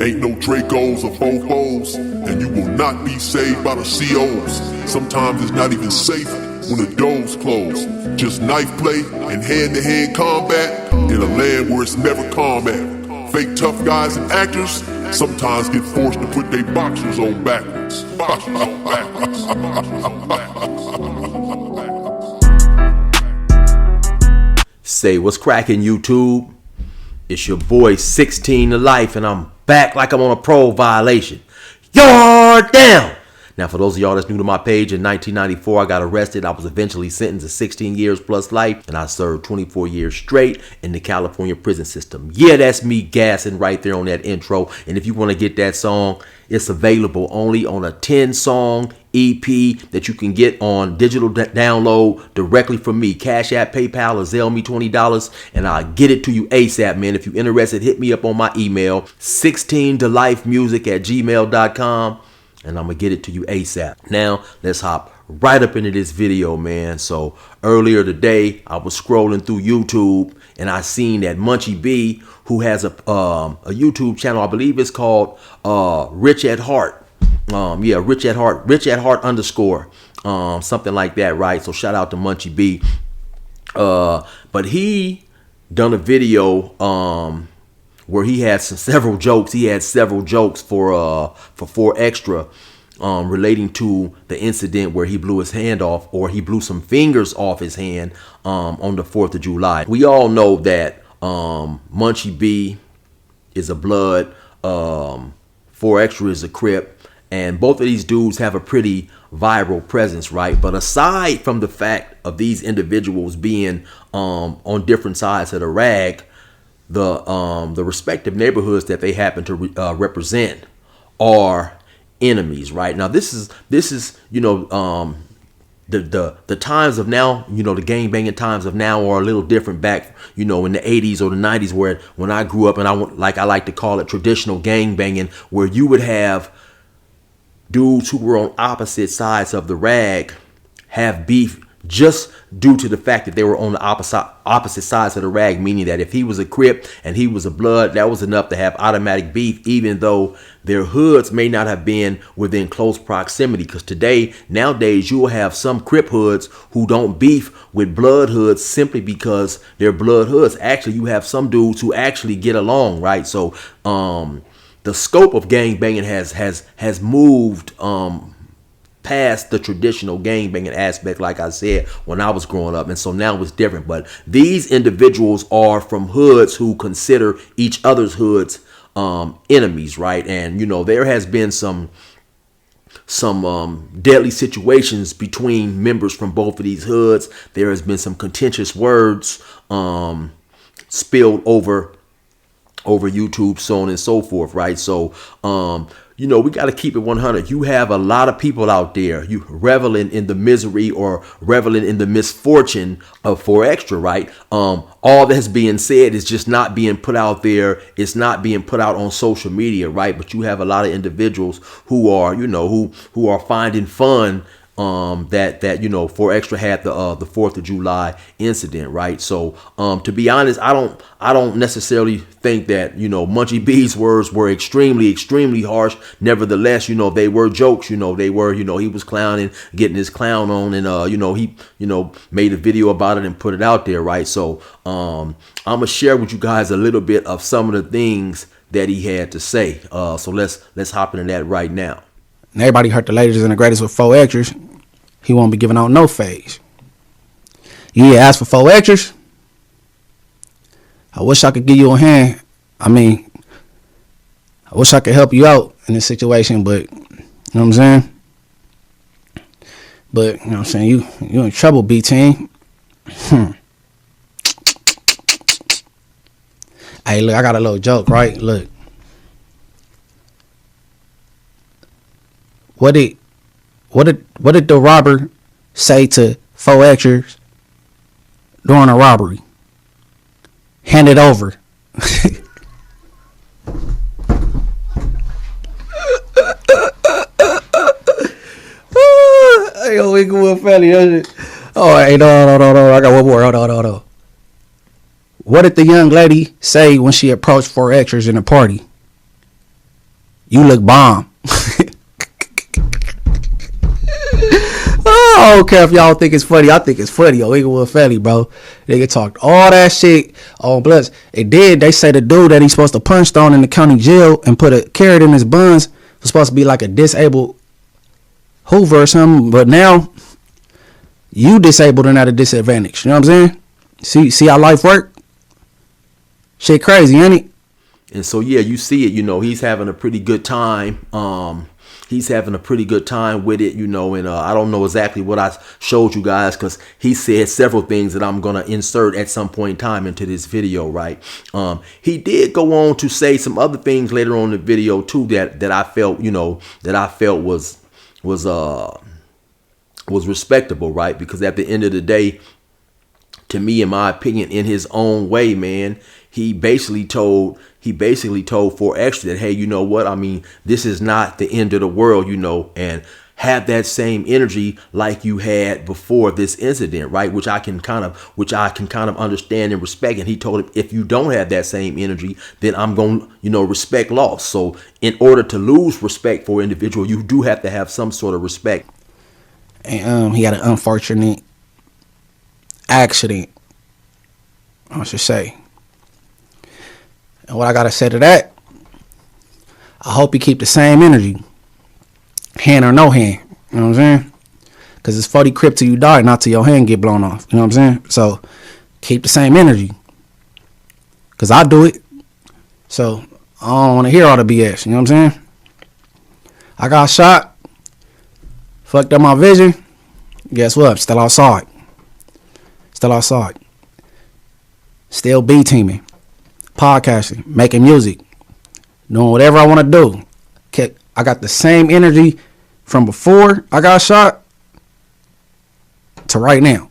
Ain't no Dracos or Fofos, and you will not be saved by the COs. Sometimes it's not even safe when the doors close. Just knife play and hand-to-hand combat in a land where it's never calm at. Fake tough guys and actors sometimes get forced to put their boxers on backwards. Say what's cracking, YouTube? It's your boy 16 to Life, and I'm back like I'm on a parole violation. Yard down! Now, for those of y'all that's new to my page, in 1994, I got arrested. I was eventually sentenced to 16 years plus life, and I served 24 years straight in the California prison system. Yeah, that's me gassing right there on that intro. And if you want to get that song, it's available only on a 10-song EP that you can get on digital download directly from me. Cashapp, PayPal, or Zelle me $20, and I'll get it to you ASAP, man. If you're interested, hit me up on my email, 16tolifemusic@gmail.com. and I'm gonna get it to you ASAP. Now, let's hop right up into this video, man. So earlier today, I was scrolling through YouTube and I seen that Munchie B, who has a YouTube channel, I believe it's called Rich at Heart. Rich at Heart _ something like that, right? So shout out to Munchie B. But he done a video where he had several jokes. He had several jokes for 4Extra relating to the incident where he blew his hand off, or he blew some fingers off his hand on the 4th of July. We all know that Munchie B is a Blood, 4Extra is a Crip, and both of these dudes have a pretty viral presence, right? But aside from the fact of these individuals being on different sides of the rag, the respective neighborhoods that they happen to represent are enemies, right? Now this is you know, the times of now, you know, the gang banging times of now are a little different back, you know, in the 80s or the 90s, where when I grew up, and I like to call it traditional gang banging, where you would have dudes who were on opposite sides of the rag have beef just due to the fact that they were on the opposite sides of the rag, meaning that if he was a Crip and he was a Blood, that was enough to have automatic beef, even though their hoods may not have been within close proximity. Because nowadays, you will have some Crip hoods who don't beef with Blood hoods simply because they're Blood hoods. Actually, you have some dudes who actually get along, right? So the scope of gang banging has moved past the traditional gang banging aspect, like I said, when I was growing up. And so now it's different. But these individuals are from hoods who consider each other's hoods enemies, right? And, you know, there has been some deadly situations between members from both of these hoods. There has been some contentious words spilled over YouTube, so on and so forth, right? So you know, we got to keep it 100. You have a lot of people out there, you reveling in the misery or reveling in the misfortune of 4Extra, right? All that's being said is just not being put out there. It's not being put out on social media, right? But you have a lot of individuals who are, you know, who are finding fun that you know, 4Extra had the 4th of July incident, right? So to be honest, I don't necessarily think that, you know, Munchie B's words were extremely harsh. Nevertheless, you know, they were jokes. You know, they were, you know, he was clowning, getting his clown on, and you know, he, you know, made a video about it and put it out there, right? So I'm gonna share with you guys a little bit of some of the things that he had to say. So let's hop into that right now. And everybody heard the latest and the greatest with 4Extras. He won't be giving out no phase. You ask for 4Extras. I wish I could give you a hand. I mean, I wish I could help you out in this situation, but you know what I'm saying? But you know what I'm saying, you in trouble, B team. Hey, look, I got a little joke, right? Look. What did the robber say to 4Extras during a robbery? Hand it over. Hey, yo, we going funny. Oh, hey, no. I got one more. Hold on. What did the young lady say when she approached 4Extras in a party? You look bomb. I don't care if y'all think it's funny. I think it's funny. Yo, Inglewood Family, bro. Nigga talked all that shit on Bloods. It did. They say the dude that he's supposed to punch on in the county jail and put a carrot in his buns was supposed to be like a disabled Hoover or something. But now, you disabled and at a disadvantage. You know what I'm saying? See how life work? Shit crazy, ain't it? And so, yeah, you see it, you know, he's having a pretty good time. He's having a pretty good time with it, you know, and I don't know exactly what I showed you guys because he said several things that I'm going to insert at some point in time into this video, right? He did go on to say some other things later on in the video, too, that I felt, you know, that I felt was respectable, right? Because at the end of the day, to me, in my opinion, in his own way, man, he basically told 4Extra that, hey, you know what? I mean, this is not the end of the world, you know, and have that same energy like you had before this incident, right? Which I can kind of understand and respect. And he told him, if you don't have that same energy, then I'm going to, you know, respect loss. So in order to lose respect for an individual, you do have to have some sort of respect. And he had an unfortunate accident, I should say. And what I gotta say to that, I hope he keep the same energy, hand or no hand. You know what I'm saying? Because it's 40 crip till you die, not till your hand get blown off. You know what I'm saying? So keep the same energy, because I do it. So I don't want to hear all the BS. You know what I'm saying? I got shot, fucked up my vision. Guess what? Still outside. Still B teaming, podcasting, making music, doing whatever I want to do. I got the same energy from before I got shot to right now.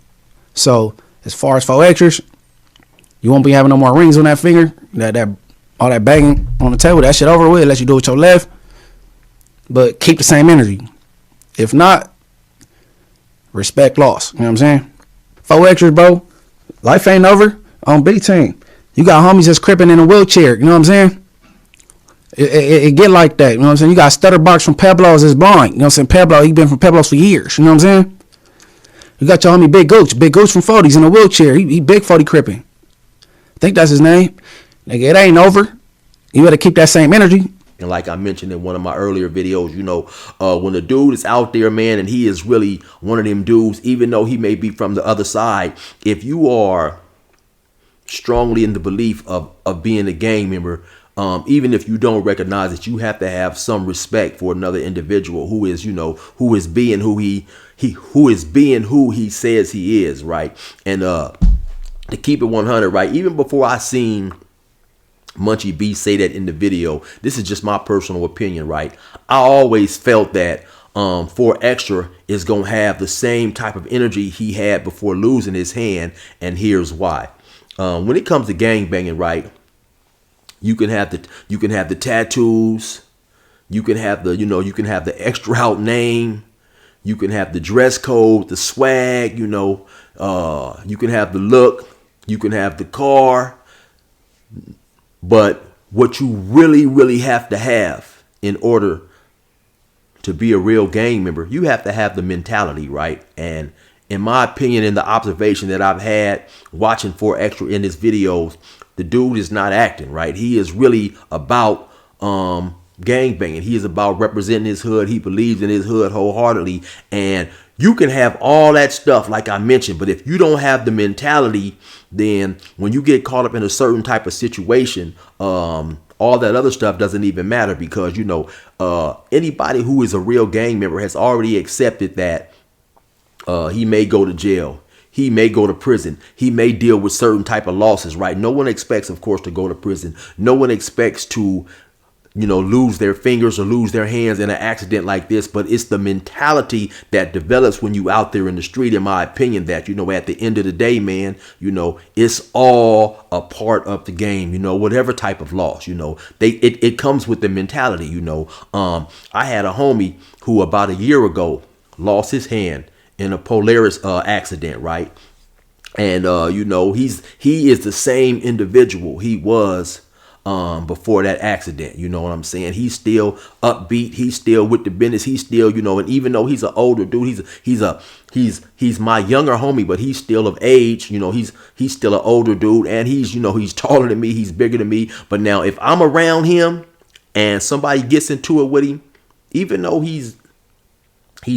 So as far as 4Extras, you won't be having no more rings on that finger. That all that banging on the table, that shit over with. Let you do it with your left, but keep the same energy. If not, respect loss. You know what I'm saying? 4Extras, bro. Life ain't over on B team. You got homies that's cripping in a wheelchair. You know what I'm saying? It get like that. You know what I'm saying? You got Stutterbox from Pablo's that's blind. You know what I'm saying? Pablo, he been from Pablo's for years. You know what I'm saying? You got your homie Big Gooch. Big Gooch from 40's in a wheelchair. He big 40 cripping. I think that's his name. Nigga, it ain't over. You better keep that same energy. And like I mentioned in one of my earlier videos, you know, when a dude is out there, man, and he is really one of them dudes, even though he may be from the other side, if you are strongly in the belief of being a gang member, even if you don't recognize it, you have to have some respect for another individual who is, you know, who is being who he says he is, right? And to keep it 100, right, even before I seen Munchie B say that in the video, this is just my personal opinion, right? I always felt that 4Extra is gonna have the same type of energy he had before losing his hand, and here's why. When it comes to gang banging, right, you can have the tattoos, you can have the extra out name, you can have the dress code, the swag, you know, you can have the look, you can have the car. But what you really have to have in order to be a real gang member, you have to have the mentality, right? And in my opinion, in the observation that I've had watching 4Extra in his videos, the dude is not acting, right? He is really about gang banging. He is about representing his hood. He believes in his hood wholeheartedly. And you can have all that stuff like I mentioned, but if you don't have the mentality, then when you get caught up in a certain type of situation, all that other stuff doesn't even matter, because, you know, anybody who is a real gang member has already accepted that he may go to jail. He may go to prison. He may deal with certain type of losses, right? No one expects, of course, to go to prison. No one expects to, you know, lose their fingers or lose their hands in an accident like this. But it's the mentality that develops when you out there in the street, in my opinion, that, you know, at the end of the day, man, you know, it's all a part of the game, you know, whatever type of loss, you know, it comes with the mentality, you know. I had a homie who about a year ago lost his hand in a Polaris accident, right? And you know, he is the same individual he was before that accident. You know what I'm saying? He's still upbeat. He's still with the business. He's still, and even though he's an older dude, he's my younger homie, but he's still of age. He's still an older dude, and he's taller than me. He's bigger than me. But now if I'm around him and somebody gets into it with him, even though he's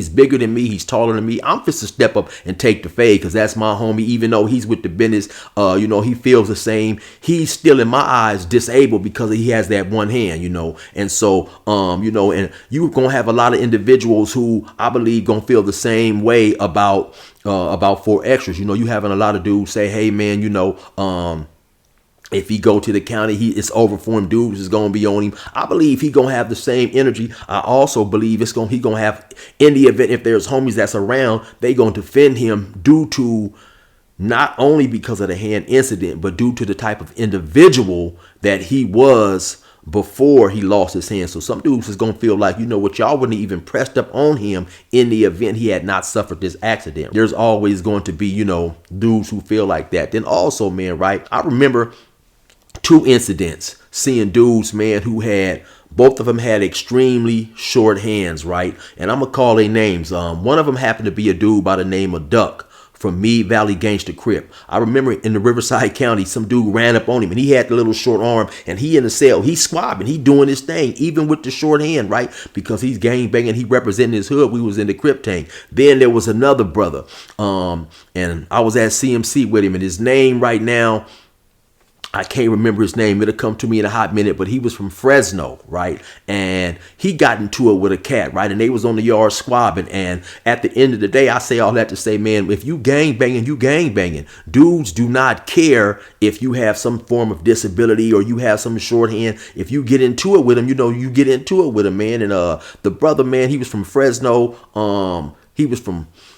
bigger than me, he's taller than me, I'm just to step up and take the fade, because that's my homie. Even though he's with the business, he feels the same. He's still, in my eyes, disabled because he has that one hand, And so, and you're gonna have a lot of individuals who I believe gonna feel the same way about 4Extras. You having a lot of dudes say, hey man, if he go to the county, it's over for him. Dudes is gonna be on him. I believe he gonna have the same energy. I also believe he gonna have, in the event if there's homies that's around, they gonna defend him due to not only because of the hand incident, but due to the type of individual that he was before he lost his hand. So some dudes is gonna feel like, y'all wouldn't even pressed up on him in the event he had not suffered this accident. There's always going to be, dudes who feel like that. Then also, man, right? I remember 2 incidents seeing dudes, man, who both of them had extremely short hands, right? And I'm gonna call their names. One of them happened to be a dude by the name of Duck from Meade Valley Gangster Crip. I remember in the Riverside County, some dude ran up on him and he had the little short arm, and he in the cell, he's squabbing, he doing his thing, even with the short hand, right? Because he's gang banging, he representing his hood. We was in the Crip tank. Then there was another brother, and I was at CMC with him, and his name right now, I can't remember his name. It'll come to me in a hot minute, but he was from Fresno, right? And he got into it with a cat, right? And they was on the yard squabbing. And at the end of the day, I say all that to say, man, if you gang banging, you gang banging. Dudes do not care if you have some form of disability or you have some shorthand. If you get into it with him, you get into it with him, man. And the brother, man, he was from Fresno.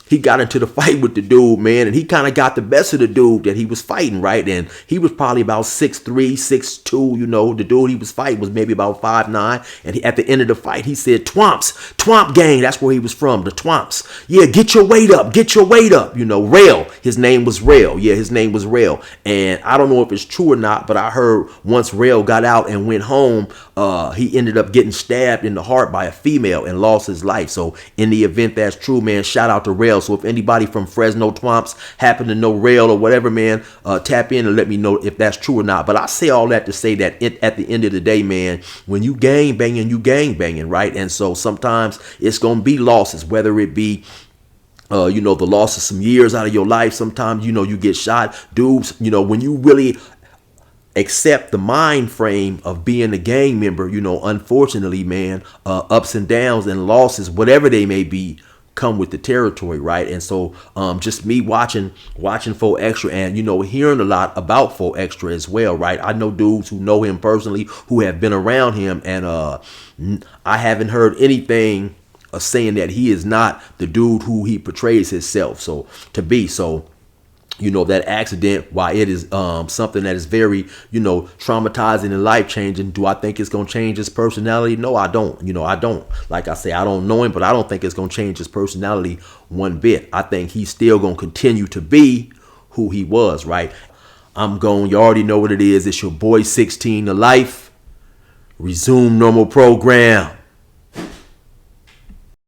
He got into the fight with the dude, man, and he kind of got the best of the dude that he was fighting, right? And he was probably about 6'3", 6'2", the dude he was fighting was maybe about 5'9", and at the end of the fight, he said, Twomp gang, that's where he was from, the Twomps. Yeah, get your weight up, Rail, his name was Rail, and I don't know if it's true or not, but I heard once Rail got out and went home, he ended up getting stabbed in the heart by a female and lost his life. So in the event that's true, man, shout out to Rail. So if anybody from Fresno Twomps happen to know Rail or whatever, man, tap in and let me know if that's true or not. But I say all that to say that at the end of the day, man, when you gang banging, right? And so sometimes it's going to be losses, whether it be the loss of some years out of your life. Sometimes, you get shot. Dudes, when you really accept the mind frame of being a gang member, unfortunately, man, ups and downs and losses, whatever they may be, come with the territory, right? And so just me watching 4Extra and hearing a lot about 4Extra as well, right? I know dudes who know him personally, who have been around him, and I haven't heard anything saying that he is not the dude who he portrays himself to be. So that accident, while it is something that is very, traumatizing and life-changing, do I think it's going to change his personality? No, I don't. I don't. Like I say, I don't know him, but I don't think it's going to change his personality one bit. I think he's still going to continue to be who he was, right? You already know what it is. It's your boy 16 to life. Resume normal program.